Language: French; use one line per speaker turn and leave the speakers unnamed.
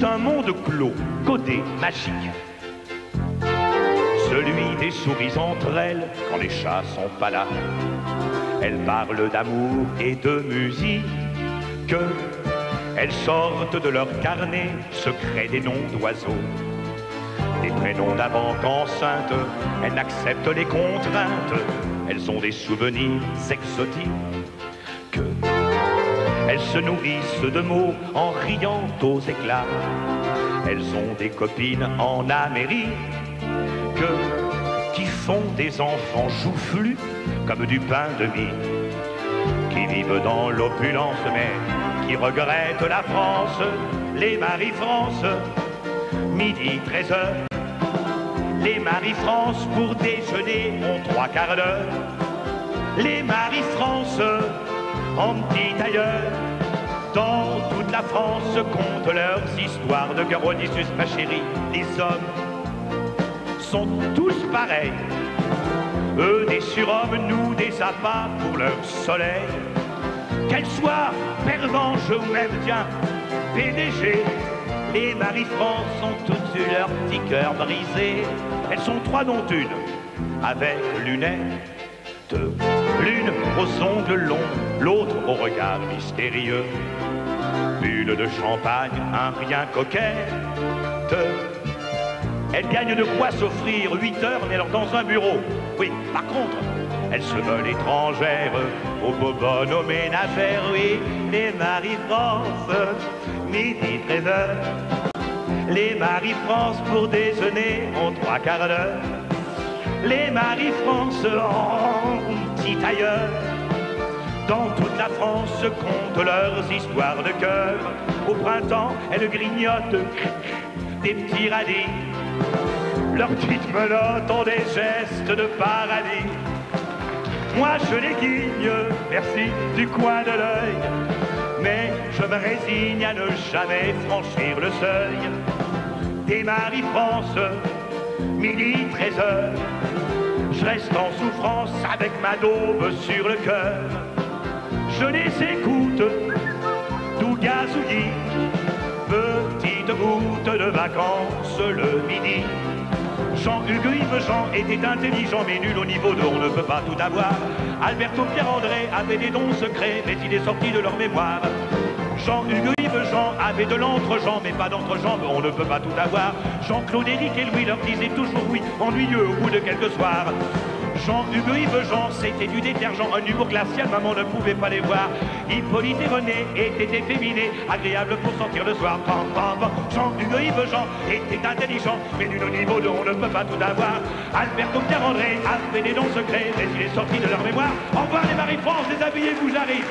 tout un monde clos, codé, magique. Celui des souris entre elles quand les chats sont pas là. Elles parlent d'amour et de musique. Elles sortent de leur carnet secret des noms d'oiseaux, des prénoms d'avant qu'enceintes. Elles n'acceptent les contraintes. Elles ont des souvenirs exotiques. Elles se nourrissent de mots en riant aux éclats. Elles ont des copines en Amérique qui font des enfants joufflus comme du pain de mie, qui vivent dans l'opulence mais qui regrettent la France. Les Marie-France, midi 13h. Les Marie-France pour déjeuner ont 3 quarts d'heure. Les Marie-France en petit tailleur. Dans toute la France comptent leurs histoires de cœur. Odysseus, ma chérie, les hommes sont tous pareils. Eux des surhommes, nous des appâts pour leur soleil. Qu'elles soient pervenches ou même, tiens, PDG, les Marie-France ont toutes eu leur petit cœur brisé. Elles sont 3 dont une avec lunettes. L'une aux ongles longs, l'autre au regard mystérieux. Bulle de champagne, un rien coquette. Elles gagnent de quoi s'offrir 8 heures, mais alors dans un bureau. Oui, par contre, elles se veulent étrangères, aux bobonnes, aux ménagères. Oui, les Marie-France, midi 13h. Les Marie-France pour déjeuner ont 3 quarts d'heure. Les Marie-France en petit tailleur. Dans toute la France comptent leurs histoires de cœur. Au printemps, elles grignotent des petits radis. Leurs petites menottes ont des gestes de paradis. Moi je les guigne, merci du coin de l'œil, mais je me résigne à ne jamais franchir le seuil. Des Marie-France, midi 13h. Je reste en souffrance avec ma daube sur le cœur. Je les écoute, tout gazouillis, petite goutte de vacances le midi. Jean-Hugues Jean était intelligent mais nul au niveau de on ne peut pas tout avoir. Alberto Pierre-André avait des dons secrets mais il est sorti de leur mémoire. Jean-Hugues Jean avait de l'entre-gens mais pas d'entre-jambes, on ne peut pas tout avoir. Jean-Claude, Éric et Louis leur disaient toujours oui, ennuyeux au bout de quelques soirs. Jean-Hugues Jean, c'était du détergent, un humour glacial, maman ne pouvait pas les voir. Hippolyte et René étaient efféminés, agréables pour sortir le soir. Jean-Hugues Jean était intelligent, mais nul au niveau de on ne peut pas tout avoir. Alberto Pierre-André avait des dons secrets, mais il est sorti de leur mémoire. Au revoir les Marie-France, déshabillez-vous, j'arrive.